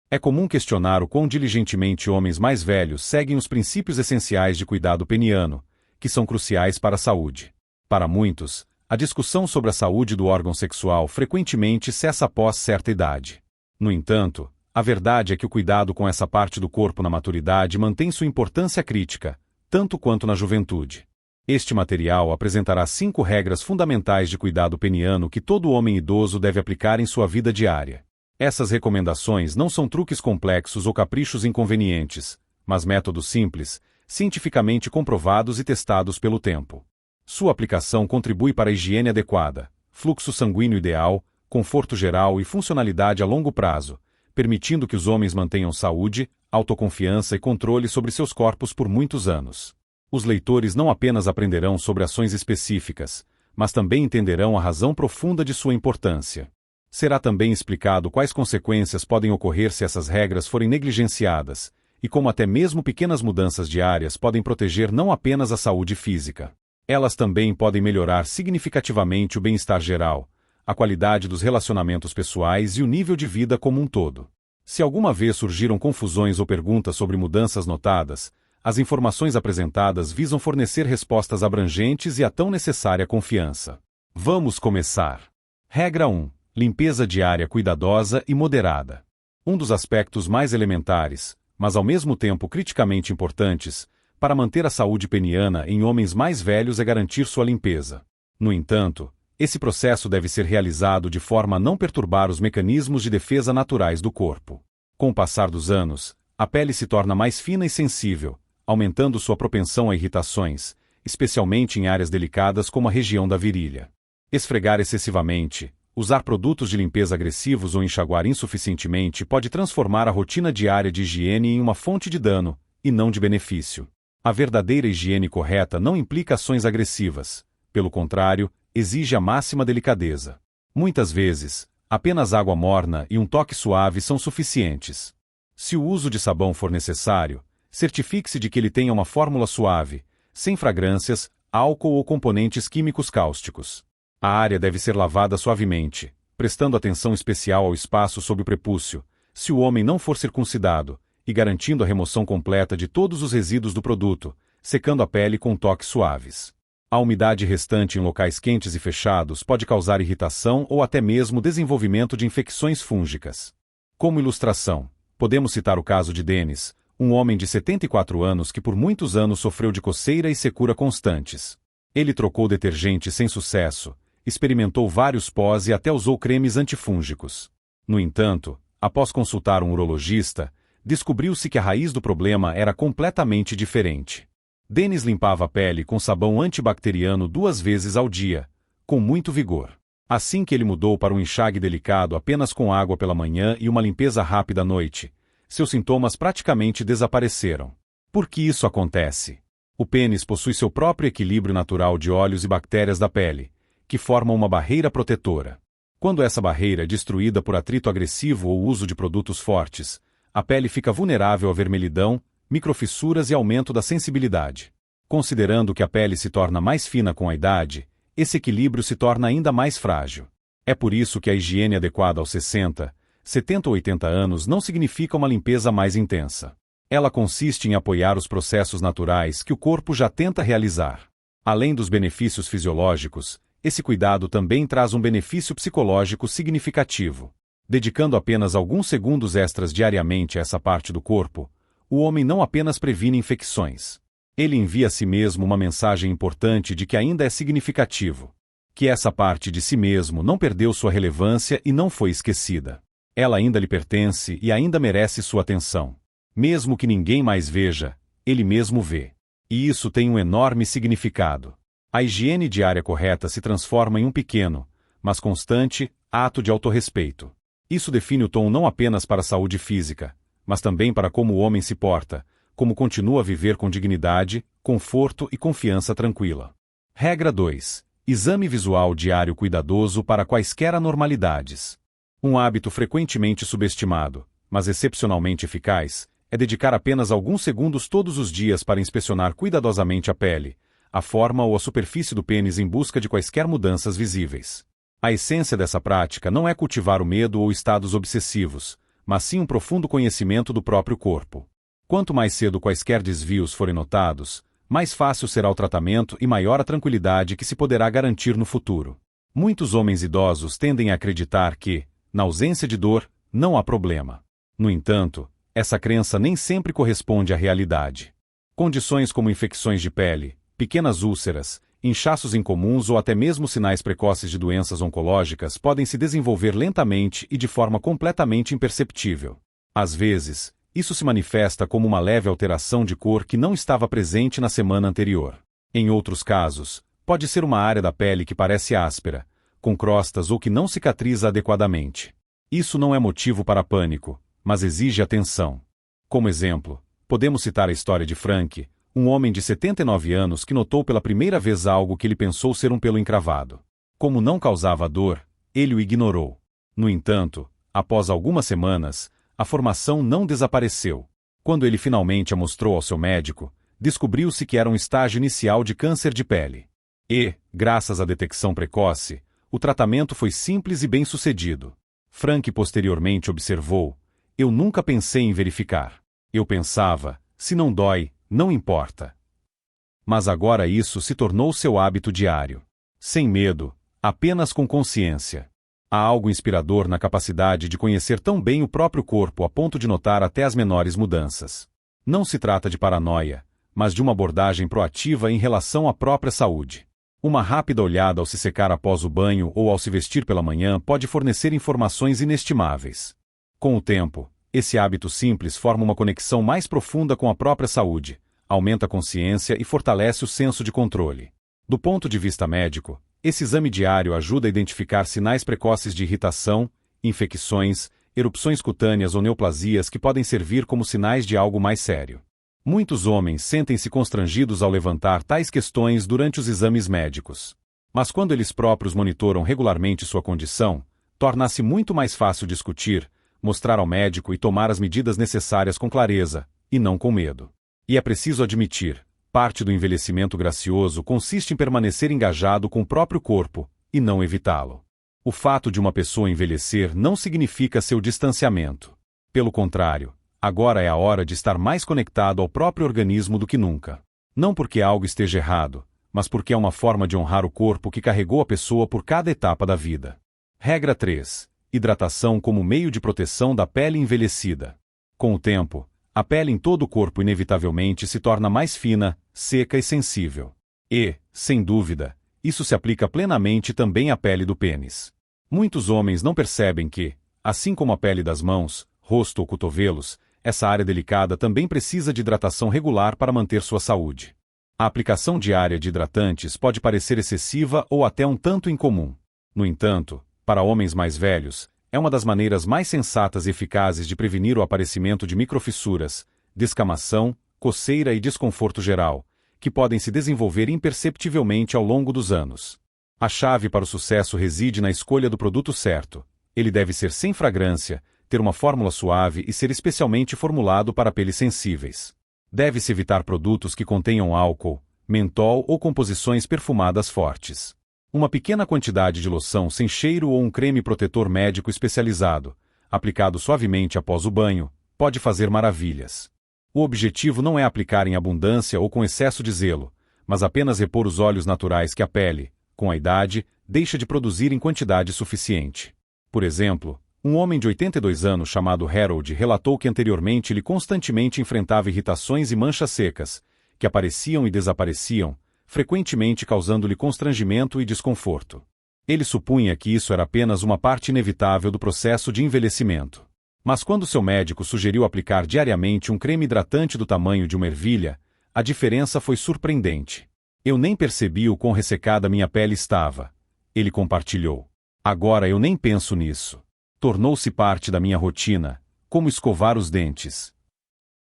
É comum questionar o quão diligentemente homens mais velhos seguem os princípios essenciais de cuidado peniano, que são cruciais para a saúde. Para muitos, a discussão sobre a saúde do órgão sexual frequentemente cessa após certa idade. No entanto, a verdade é que o cuidado com essa parte do corpo na maturidade mantém sua importância crítica, tanto quanto na juventude. Este material apresentará 5 regras fundamentais de cuidado peniano que todo homem idoso deve aplicar em sua vida diária. Essas recomendações não são truques complexos ou caprichos inconvenientes, mas métodos simples, cientificamente comprovados e testados pelo tempo. Sua aplicação contribui para a higiene adequada, fluxo sanguíneo ideal, conforto geral e funcionalidade a longo prazo, permitindo que os homens mantenham saúde, autoconfiança e controle sobre seus corpos por muitos anos. Os leitores não apenas aprenderão sobre ações específicas, mas também entenderão a razão profunda de sua importância. Será também explicado quais consequências podem ocorrer se essas regras forem negligenciadas, e como até mesmo pequenas mudanças diárias podem proteger não apenas a saúde física. Elas também podem melhorar significativamente o bem-estar geral, a qualidade dos relacionamentos pessoais e o nível de vida como um todo. Se alguma vez surgiram confusões ou perguntas sobre mudanças notadas, as informações apresentadas visam fornecer respostas abrangentes e a tão necessária confiança. Vamos começar. Regra 1. Limpeza diária cuidadosa e moderada. Um dos aspectos mais elementares, mas ao mesmo tempo criticamente importantes, para manter a saúde peniana em homens mais velhos é garantir sua limpeza. No entanto, esse processo deve ser realizado de forma a não perturbar os mecanismos de defesa naturais do corpo. Com o passar dos anos, a pele se torna mais fina e sensível, aumentando sua propensão a irritações, especialmente em áreas delicadas como a região da virilha. Esfregar excessivamente, usar produtos de limpeza agressivos ou enxaguar insuficientemente pode transformar a rotina diária de higiene em uma fonte de dano, e não de benefício. A verdadeira higiene correta não implica ações agressivas. Pelo contrário, exige a máxima delicadeza. Muitas vezes, apenas água morna e um toque suave são suficientes. Se o uso de sabão for necessário, certifique-se de que ele tenha uma fórmula suave, sem fragrâncias, álcool ou componentes químicos cáusticos. A área deve ser lavada suavemente, prestando atenção especial ao espaço sob o prepúcio, se o homem não for circuncidado, e garantindo a remoção completa de todos os resíduos do produto, secando a pele com toques suaves. A umidade restante em locais quentes e fechados pode causar irritação ou até mesmo desenvolvimento de infecções fúngicas. Como ilustração, podemos citar o caso de Dennis, um homem de 74 anos que por muitos anos sofreu de coceira e secura constantes. Ele trocou detergente sem sucesso, experimentou vários pós e até usou cremes antifúngicos. No entanto, após consultar um urologista, descobriu-se que a raiz do problema era completamente diferente. Dennis limpava a pele com sabão antibacteriano 2 vezes ao dia, com muito vigor. Assim que ele mudou para um enxague delicado apenas com água pela manhã e uma limpeza rápida à noite, seus sintomas praticamente desapareceram. Por que isso acontece? O pênis possui seu próprio equilíbrio natural de óleos e bactérias da pele, que formam uma barreira protetora. Quando essa barreira é destruída por atrito agressivo ou uso de produtos fortes, a pele fica vulnerável à vermelhidão, microfissuras e aumento da sensibilidade. Considerando que a pele se torna mais fina com a idade, esse equilíbrio se torna ainda mais frágil. É por isso que a higiene adequada aos 60, 70 ou 80 anos não significa uma limpeza mais intensa. Ela consiste em apoiar os processos naturais que o corpo já tenta realizar. Além dos benefícios fisiológicos, esse cuidado também traz um benefício psicológico significativo. Dedicando apenas alguns segundos extras diariamente a essa parte do corpo, o homem não apenas previne infecções. Ele envia a si mesmo uma mensagem importante de que ainda é significativo. Que essa parte de si mesmo não perdeu sua relevância e não foi esquecida. Ela ainda lhe pertence e ainda merece sua atenção. Mesmo que ninguém mais veja, ele mesmo vê. E isso tem um enorme significado. A higiene diária correta se transforma em um pequeno, mas constante, ato de autorrespeito. Isso define o tom não apenas para a saúde física, mas também para como o homem se porta, como continua a viver com dignidade, conforto e confiança tranquila. Regra 2. Exame visual diário cuidadoso para quaisquer anormalidades. Um hábito frequentemente subestimado, mas excepcionalmente eficaz, é dedicar apenas alguns segundos todos os dias para inspecionar cuidadosamente a pele, a forma ou a superfície do pênis em busca de quaisquer mudanças visíveis. A essência dessa prática não é cultivar o medo ou estados obsessivos, mas sim um profundo conhecimento do próprio corpo. Quanto mais cedo quaisquer desvios forem notados, mais fácil será o tratamento e maior a tranquilidade que se poderá garantir no futuro. Muitos homens idosos tendem a acreditar que, na ausência de dor, não há problema. No entanto, essa crença nem sempre corresponde à realidade. Condições como infecções de pele, pequenas úlceras, inchaços incomuns ou até mesmo sinais precoces de doenças oncológicas podem se desenvolver lentamente e de forma completamente imperceptível. Às vezes, isso se manifesta como uma leve alteração de cor que não estava presente na semana anterior. Em outros casos, pode ser uma área da pele que parece áspera, com crostas ou que não cicatriza adequadamente. Isso não é motivo para pânico, mas exige atenção. Como exemplo, podemos citar a história de Frank, um homem de 79 anos que notou pela primeira vez algo que ele pensou ser um pelo encravado. Como não causava dor, ele o ignorou. No entanto, após algumas semanas, a formação não desapareceu. Quando ele finalmente a mostrou ao seu médico, descobriu-se que era um estágio inicial de câncer de pele. E, graças à detecção precoce, o tratamento foi simples e bem-sucedido. Frank posteriormente observou: "Eu nunca pensei em verificar. Eu pensava, se não dói, não importa." Mas agora isso se tornou seu hábito diário. Sem medo, apenas com consciência. Há algo inspirador na capacidade de conhecer tão bem o próprio corpo a ponto de notar até as menores mudanças. Não se trata de paranoia, mas de uma abordagem proativa em relação à própria saúde. Uma rápida olhada ao se secar após o banho ou ao se vestir pela manhã pode fornecer informações inestimáveis. Com o tempo, esse hábito simples forma uma conexão mais profunda com a própria saúde, aumenta a consciência e fortalece o senso de controle. Do ponto de vista médico, esse exame diário ajuda a identificar sinais precoces de irritação, infecções, erupções cutâneas ou neoplasias que podem servir como sinais de algo mais sério. Muitos homens sentem-se constrangidos ao levantar tais questões durante os exames médicos. Mas quando eles próprios monitoram regularmente sua condição, torna-se muito mais fácil discutir, mostrar ao médico e tomar as medidas necessárias com clareza, e não com medo. E é preciso admitir, parte do envelhecimento gracioso consiste em permanecer engajado com o próprio corpo, e não evitá-lo. O fato de uma pessoa envelhecer não significa seu distanciamento. Pelo contrário, agora é a hora de estar mais conectado ao próprio organismo do que nunca. Não porque algo esteja errado, mas porque é uma forma de honrar o corpo que carregou a pessoa por cada etapa da vida. Regra 3. Hidratação como meio de proteção da pele envelhecida. Com o tempo, a pele em todo o corpo inevitavelmente se torna mais fina, seca e sensível. E, sem dúvida, isso se aplica plenamente também à pele do pênis. Muitos homens não percebem que, assim como a pele das mãos, rosto ou cotovelos, essa área delicada também precisa de hidratação regular para manter sua saúde. A aplicação diária de hidratantes pode parecer excessiva ou até um tanto incomum. No entanto, para homens mais velhos, é uma das maneiras mais sensatas e eficazes de prevenir o aparecimento de microfissuras, descamação, coceira e desconforto geral, que podem se desenvolver imperceptivelmente ao longo dos anos. A chave para o sucesso reside na escolha do produto certo. Ele deve ser sem fragrância, ter uma fórmula suave e ser especialmente formulado para peles sensíveis. Deve-se evitar produtos que contenham álcool, mentol ou composições perfumadas fortes. Uma pequena quantidade de loção sem cheiro ou um creme protetor médico especializado, aplicado suavemente após o banho, pode fazer maravilhas. O objetivo não é aplicar em abundância ou com excesso de zelo, mas apenas repor os óleos naturais que a pele, com a idade, deixa de produzir em quantidade suficiente. Por exemplo, um homem de 82 anos chamado Harold relatou que anteriormente ele constantemente enfrentava irritações e manchas secas, que apareciam e desapareciam, frequentemente causando-lhe constrangimento e desconforto. Ele supunha que isso era apenas uma parte inevitável do processo de envelhecimento. Mas quando seu médico sugeriu aplicar diariamente um creme hidratante do tamanho de uma ervilha, a diferença foi surpreendente. "Eu nem percebi o quão ressecada minha pele estava", ele compartilhou. "Agora eu nem penso nisso. Tornou-se parte da minha rotina, como escovar os dentes."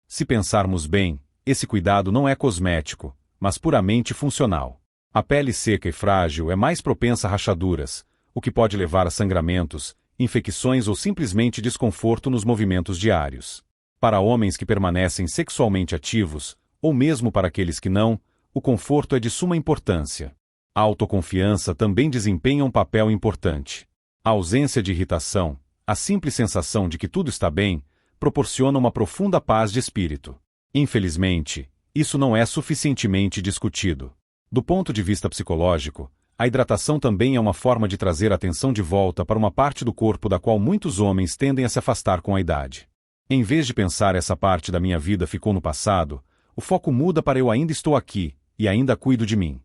Se pensarmos bem, esse cuidado não é cosmético, mas puramente funcional. A pele seca e frágil é mais propensa a rachaduras, o que pode levar a sangramentos, infecções ou simplesmente desconforto nos movimentos diários. Para homens que permanecem sexualmente ativos, ou mesmo para aqueles que não, o conforto é de suma importância. A autoconfiança também desempenha um papel importante. A ausência de irritação, A simples sensação de que tudo está bem proporciona uma profunda paz de espírito. Infelizmente, isso não é suficientemente discutido. Do ponto de vista psicológico, a hidratação também é uma forma de trazer a atenção de volta para uma parte do corpo da qual muitos homens tendem a se afastar com a idade. Em vez de pensar essa parte da minha vida ficou no passado, o foco muda para eu ainda estou aqui, e ainda cuido de mim.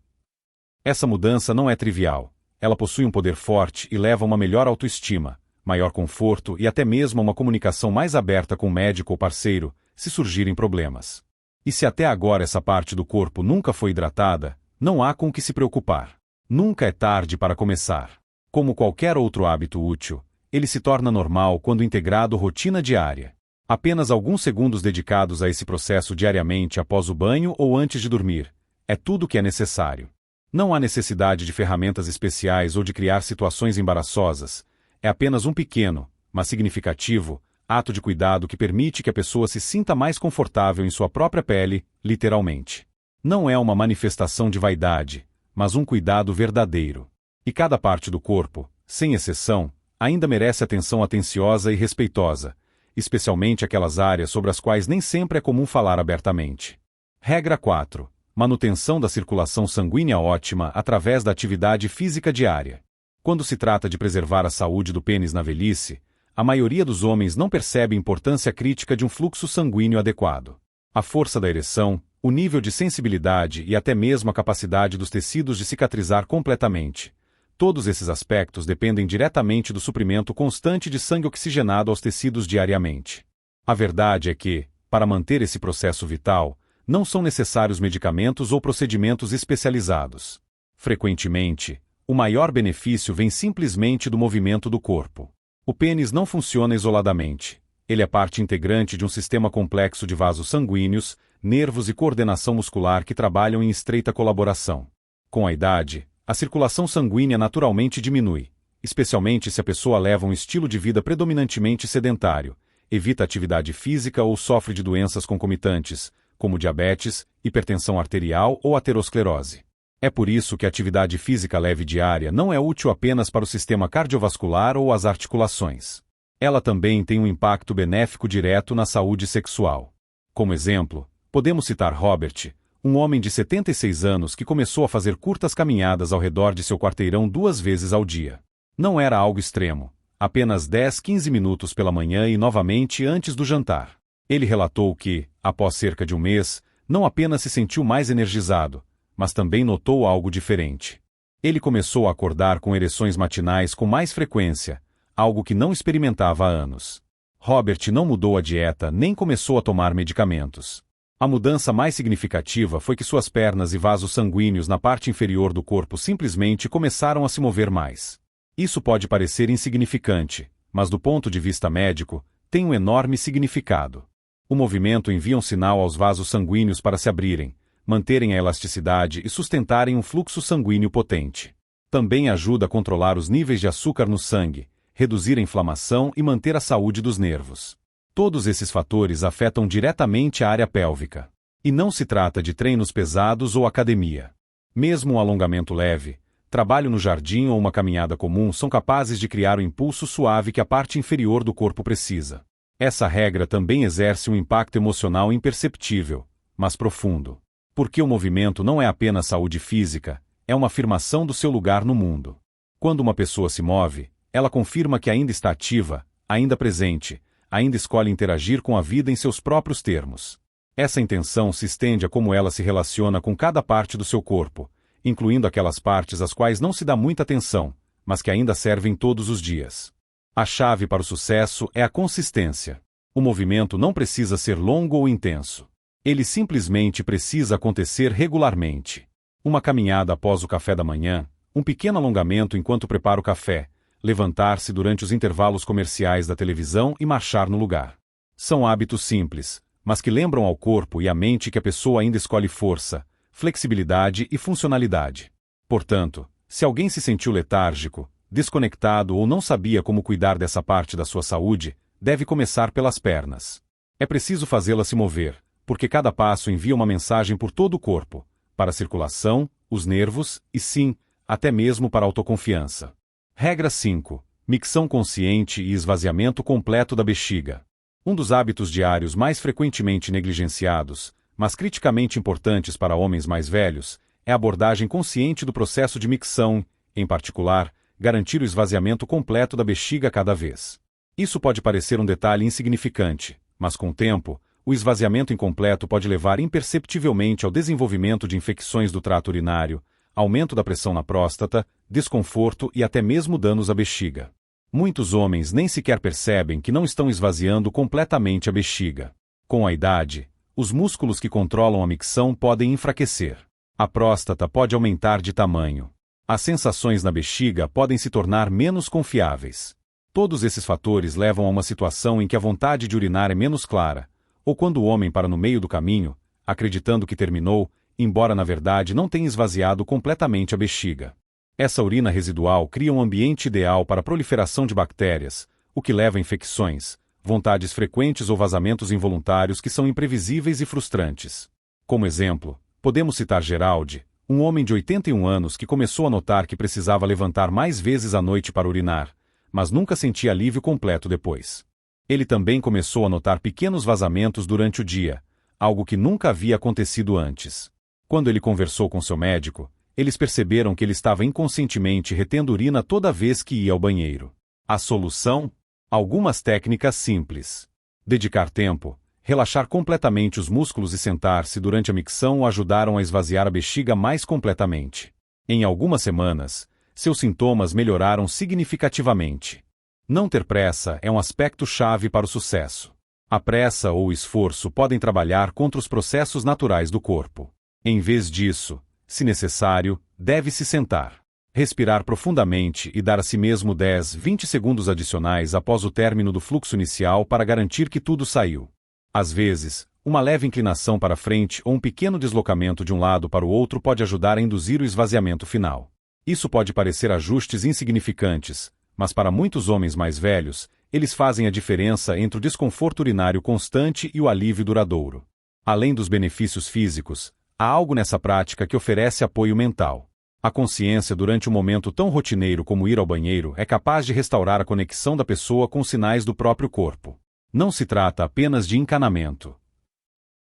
Essa mudança não é trivial. Ela possui um poder forte e leva a uma melhor autoestima, maior conforto e até mesmo a uma comunicação mais aberta com o médico ou parceiro, se surgirem problemas. E se até agora essa parte do corpo nunca foi hidratada, não há com o que se preocupar. Nunca é tarde para começar. Como qualquer outro hábito útil, ele se torna normal quando integrado à rotina diária. Apenas alguns segundos dedicados a esse processo diariamente após o banho ou antes de dormir. É tudo o que é necessário. Não há necessidade de ferramentas especiais ou de criar situações embaraçosas. É apenas um pequeno, mas significativo, ato de cuidado que permite que a pessoa se sinta mais confortável em sua própria pele, literalmente. Não é uma manifestação de vaidade, mas um cuidado verdadeiro. E cada parte do corpo, sem exceção, ainda merece atenção atenciosa e respeitosa, especialmente aquelas áreas sobre as quais nem sempre é comum falar abertamente. Regra 4. Manutenção da circulação sanguínea ótima através da atividade física diária. Quando se trata de preservar a saúde do pênis na velhice, a maioria dos homens não percebe a importância crítica de um fluxo sanguíneo adequado. A força da ereção, o nível de sensibilidade e até mesmo a capacidade dos tecidos de cicatrizar completamente. Todos esses aspectos dependem diretamente do suprimento constante de sangue oxigenado aos tecidos diariamente. A verdade é que, para manter esse processo vital, não são necessários medicamentos ou procedimentos especializados. Frequentemente, o maior benefício vem simplesmente do movimento do corpo. O pênis não funciona isoladamente. Ele é parte integrante de um sistema complexo de vasos sanguíneos, nervos e coordenação muscular que trabalham em estreita colaboração. Com a idade, a circulação sanguínea naturalmente diminui, especialmente se a pessoa leva um estilo de vida predominantemente sedentário, evita atividade física ou sofre de doenças concomitantes, como diabetes, hipertensão arterial ou aterosclerose. É por isso que a atividade física leve diária não é útil apenas para o sistema cardiovascular ou as articulações. Ela também tem um impacto benéfico direto na saúde sexual. Como exemplo, podemos citar Robert, um homem de 76 anos que começou a fazer curtas caminhadas ao redor de seu quarteirão 2 vezes ao dia. Não era algo extremo, apenas 10-15 minutos pela manhã e novamente antes do jantar. Ele relatou que, após cerca de um mês, não apenas se sentiu mais energizado, mas também notou algo diferente. Ele começou a acordar com ereções matinais com mais frequência, algo que não experimentava há anos. Robert não mudou a dieta nem começou a tomar medicamentos. A mudança mais significativa foi que suas pernas e vasos sanguíneos na parte inferior do corpo simplesmente começaram a se mover mais. Isso pode parecer insignificante, mas do ponto de vista médico, tem um enorme significado. O movimento envia um sinal aos vasos sanguíneos para se abrirem, manterem a elasticidade e sustentarem um fluxo sanguíneo potente. Também ajuda a controlar os níveis de açúcar no sangue, reduzir a inflamação e manter a saúde dos nervos. Todos esses fatores afetam diretamente a área pélvica. E não se trata de treinos pesados ou academia. Mesmo um alongamento leve, trabalho no jardim ou uma caminhada comum são capazes de criar o impulso suave que a parte inferior do corpo precisa. Essa regra também exerce um impacto emocional imperceptível, mas profundo. Porque o movimento não é apenas saúde física, é uma afirmação do seu lugar no mundo. Quando uma pessoa se move, ela confirma que ainda está ativa, ainda presente, ainda escolhe interagir com a vida em seus próprios termos. Essa intenção se estende a como ela se relaciona com cada parte do seu corpo, incluindo aquelas partes às quais não se dá muita atenção, mas que ainda servem todos os dias. A chave para o sucesso é a consistência. O movimento não precisa ser longo ou intenso. Ele simplesmente precisa acontecer regularmente. Uma caminhada após o café da manhã, um pequeno alongamento enquanto prepara o café, levantar-se durante os intervalos comerciais da televisão e marchar no lugar. São hábitos simples, mas que lembram ao corpo e à mente que a pessoa ainda escolhe força, flexibilidade e funcionalidade. Portanto, se alguém se sentiu letárgico, desconectado ou não sabia como cuidar dessa parte da sua saúde, deve começar pelas pernas. É preciso fazê-la se mover, porque cada passo envia uma mensagem por todo o corpo, para a circulação, os nervos e sim, até mesmo para a autoconfiança. Regra 5. Micção consciente e esvaziamento completo da bexiga. Um dos hábitos diários mais frequentemente negligenciados, mas criticamente importantes para homens mais velhos, é a abordagem consciente do processo de micção, em particular, garantir o esvaziamento completo da bexiga cada vez. Isso pode parecer um detalhe insignificante, mas com o tempo, o esvaziamento incompleto pode levar imperceptivelmente ao desenvolvimento de infecções do trato urinário, aumento da pressão na próstata, desconforto e até mesmo danos à bexiga. Muitos homens nem sequer percebem que não estão esvaziando completamente a bexiga. Com a idade, os músculos que controlam a micção podem enfraquecer. A próstata pode aumentar de tamanho. As sensações na bexiga podem se tornar menos confiáveis. Todos esses fatores levam a uma situação em que a vontade de urinar é menos clara, ou quando o homem para no meio do caminho, acreditando que terminou, embora na verdade não tenha esvaziado completamente a bexiga. Essa urina residual cria um ambiente ideal para a proliferação de bactérias, o que leva a infecções, vontades frequentes ou vazamentos involuntários que são imprevisíveis e frustrantes. Como exemplo, podemos citar Geraldi, um homem de 81 anos que começou a notar que precisava levantar mais vezes à noite para urinar, mas nunca sentia alívio completo depois. Ele também começou a notar pequenos vazamentos durante o dia, algo que nunca havia acontecido antes. Quando ele conversou com seu médico, eles perceberam que ele estava inconscientemente retendo urina toda vez que ia ao banheiro. A solução? Algumas técnicas simples. Dedicar tempo, relaxar completamente os músculos e sentar-se durante a micção o ajudaram a esvaziar a bexiga mais completamente. Em algumas semanas, seus sintomas melhoraram significativamente. Não ter pressa é um aspecto-chave para o sucesso. A pressa ou o esforço podem trabalhar contra os processos naturais do corpo. Em vez disso, se necessário, deve-se sentar, respirar profundamente e dar a si mesmo 10, 20 segundos adicionais após o término do fluxo inicial para garantir que tudo saiu. Às vezes, uma leve inclinação para frente ou um pequeno deslocamento de um lado para o outro pode ajudar a induzir o esvaziamento final. Isso pode parecer ajustes insignificantes, mas para muitos homens mais velhos, eles fazem a diferença entre o desconforto urinário constante e o alívio duradouro. Além dos benefícios físicos, há algo nessa prática que oferece apoio mental. A consciência durante um momento tão rotineiro como ir ao banheiro é capaz de restaurar a conexão da pessoa com os sinais do próprio corpo. Não se trata apenas de encanamento.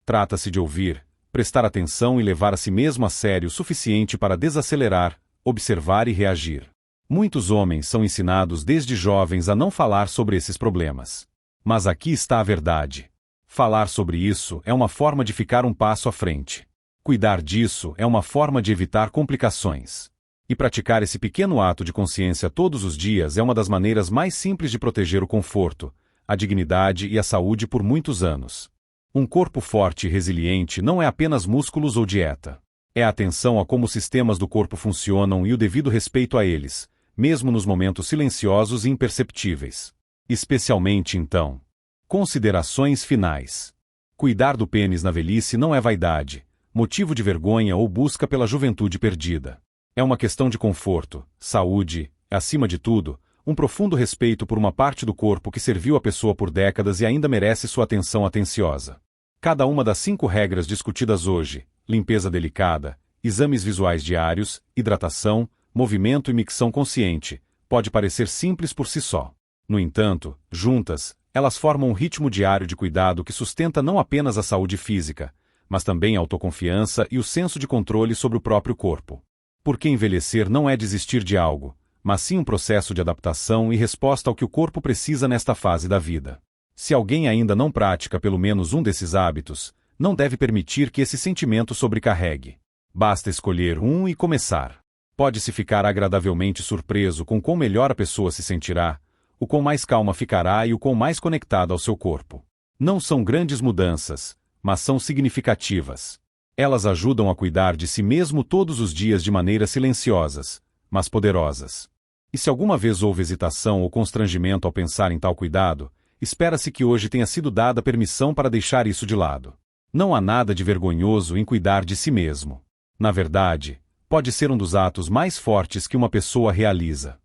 Trata-se de ouvir, prestar atenção e levar a si mesmo a sério o suficiente para desacelerar, observar e reagir. Muitos homens são ensinados desde jovens a não falar sobre esses problemas. Mas aqui está a verdade. Falar sobre isso é uma forma de ficar um passo à frente. Cuidar disso é uma forma de evitar complicações. E praticar esse pequeno ato de consciência todos os dias é uma das maneiras mais simples de proteger o conforto, a dignidade e a saúde por muitos anos. Um corpo forte e resiliente não é apenas músculos ou dieta. É a atenção a como os sistemas do corpo funcionam e o devido respeito a eles, mesmo nos momentos silenciosos e imperceptíveis. Especialmente então. Considerações finais. Cuidar do pênis na velhice não é vaidade, motivo de vergonha ou busca pela juventude perdida. É uma questão de conforto, saúde, e, acima de tudo, um profundo respeito por uma parte do corpo que serviu a pessoa por décadas e ainda merece sua atenção atenciosa. Cada uma das 5 regras discutidas hoje, limpeza delicada, exames visuais diários, hidratação, movimento e micção consciente, pode parecer simples por si só. No entanto, juntas, elas formam um ritmo diário de cuidado que sustenta não apenas a saúde física, mas também a autoconfiança e o senso de controle sobre o próprio corpo. Porque envelhecer não é desistir de algo, mas sim um processo de adaptação e resposta ao que o corpo precisa nesta fase da vida. Se alguém ainda não pratica pelo menos um desses hábitos, não deve permitir que esse sentimento sobrecarregue. Basta escolher um e começar. Pode-se ficar agradavelmente surpreso com quão melhor a pessoa se sentirá, o quão mais calma ficará e o quão mais conectada ao seu corpo. Não são grandes mudanças, mas são significativas. Elas ajudam a cuidar de si mesmo todos os dias de maneiras silenciosas, mas poderosas. E se alguma vez houve hesitação ou constrangimento ao pensar em tal cuidado, espera-se que hoje tenha sido dada permissão para deixar isso de lado. Não há nada de vergonhoso em cuidar de si mesmo. Na verdade, pode ser um dos atos mais fortes que uma pessoa realiza.